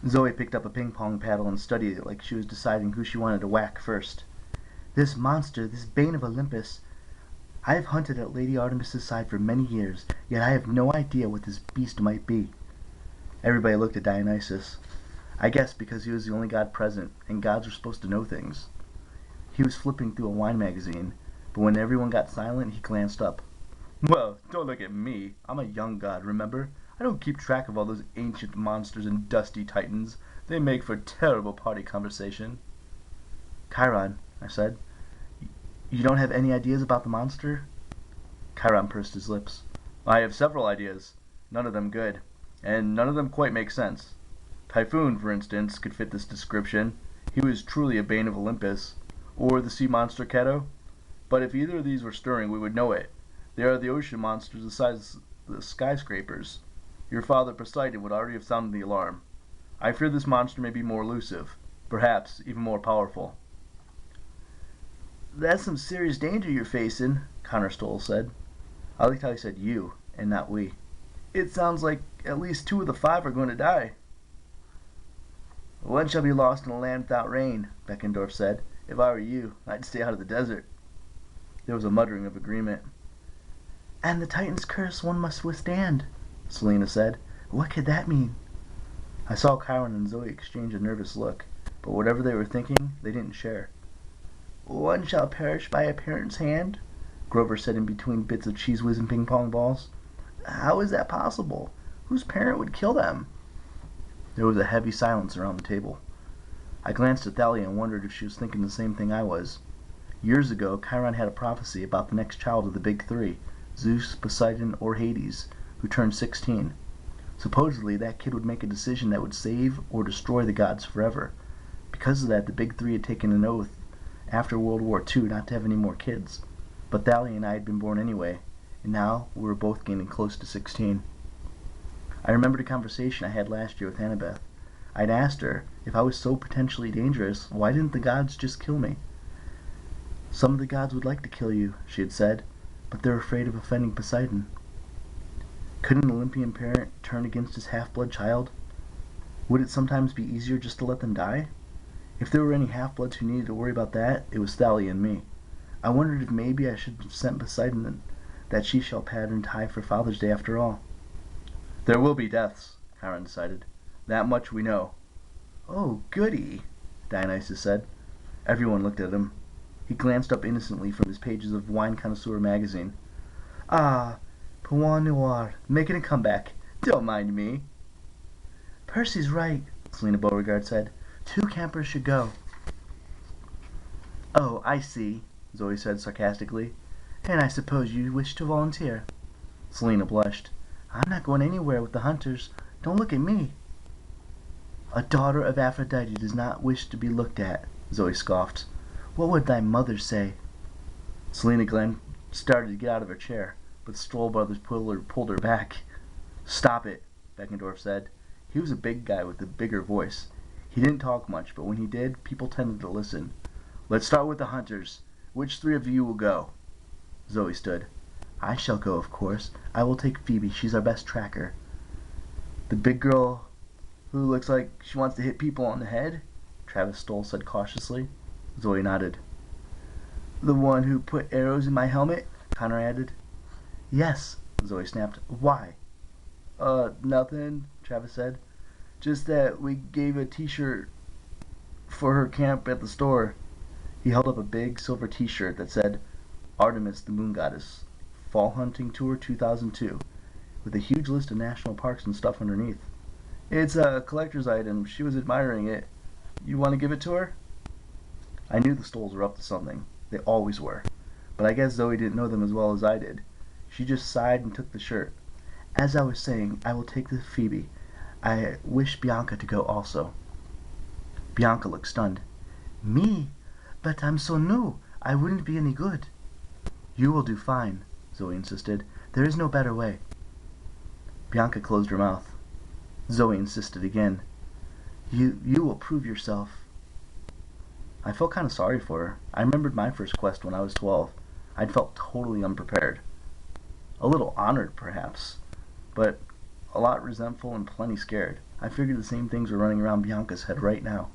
Zoe picked up a ping pong paddle and studied it like she was deciding who she wanted to whack first. This monster, this bane of Olympus. I have hunted at Lady Artemis's side for many years, yet I have no idea what this beast might be. Everybody looked at Dionysus. I guess because he was the only god present, and gods were supposed to know things. He was flipping through a wine magazine, but when everyone got silent, he glanced up. Well, don't look at me. I'm a young god, remember? I don't keep track of all those ancient monsters and dusty titans. They make for terrible party conversation. Chiron, I said, you don't have any ideas about the monster? Chiron pursed his lips. I have several ideas, none of them good, and none of them quite make sense. Typhoon, for instance, could fit this description. He was truly a bane of Olympus. Or the sea monster Keto. But if either of these were stirring, we would know it. They are the ocean monsters the size of the skyscrapers. Your father Poseidon would already have sounded the alarm. I fear this monster may be more elusive, perhaps even more powerful. That's some serious danger you're facing, Connor Stoll said. I liked how he said you, and not we. It sounds like at least 2 of the 5 are going to die. One shall be lost in a land without rain, Beckendorf said. If I were you, I'd stay out of the desert. There was a muttering of agreement. And the Titan's curse one must withstand, Selena said. What could that mean? I saw Chiron and Zoe exchange a nervous look, but whatever they were thinking, they didn't share. One shall perish by a parent's hand, Grover said in between bits of cheese whiz and ping pong balls. How is that possible? Whose parent would kill them? There was a heavy silence around the table. I glanced at Thalia and wondered if she was thinking the same thing I was. Years ago, Chiron had a prophecy about the next child of the Big Three, Zeus, Poseidon, or Hades, who turned 16. Supposedly, that kid would make a decision that would save or destroy the gods forever. Because of that, the Big Three had taken an oath after World War II not to have any more kids. But Thalia and I had been born anyway, and now we were both getting close to 16. I remembered a conversation I had last year with Annabeth. I'd asked her, if I was so potentially dangerous, why didn't the gods just kill me? Some of the gods would like to kill you, she had said, but they're afraid of offending Poseidon. Couldn't an Olympian parent turn against his half-blood child? Would it sometimes be easier just to let them die? If there were any half-bloods who needed to worry about that, it was Thalia and me. I wondered if maybe I should have sent Poseidon that she-shell pattern tie for Father's Day after all. There will be deaths, Chiron decided. That much we know. Oh, goody, Dionysus said. Everyone looked at him. He glanced up innocently from his pages of Wine Connoisseur magazine. Ah, Point Noir, making a comeback. Don't mind me. Percy's right, Selena Beauregard said. 2 campers should go. Oh, I see, Zoe said sarcastically. And I suppose you wish to volunteer. Selena blushed. I'm not going anywhere with the hunters. Don't look at me. A daughter of Aphrodite does not wish to be looked at, Zoe scoffed. What would thy mother say? Selena Glenn started to get out of her chair, but the Stroll brothers pulled her back. Stop it, Beckendorf said. He was a big guy with a bigger voice. He didn't talk much, but when he did, people tended to listen. Let's start with the hunters. Which 3 of you will go? Zoe stood. I shall go, of course. I will take Phoebe. She's our best tracker. The big girl who looks like she wants to hit people on the head? Travis Stoll said cautiously. Zoe nodded. The one who put arrows in my helmet? Connor added. Yes, Zoe snapped. Why? Nothing, Travis said. Just that we gave a t-shirt for her camp at the store. He held up a big silver t-shirt that said, Artemis the Moon Goddess, Fall Hunting Tour 2002, with a huge list of national parks and stuff underneath. It's a collector's item. She was admiring it. You want to give it to her? I knew the Stolls were up to something. They always were. But I guess Zoe didn't know them as well as I did. She just sighed and took the shirt. As I was saying, I will take the Phoebe. I wish Bianca to go also. Bianca looked stunned. Me? But I'm so new. I wouldn't be any good. You will do fine, Zoe insisted. There is no better way. Bianca closed her mouth. Zoe insisted again. You will prove yourself. I felt kind of sorry for her. I remembered my first quest when I was 12. I'd felt totally unprepared. A little honored, perhaps, but a lot resentful and plenty scared. I figured the same things were running around Bianca's head right now.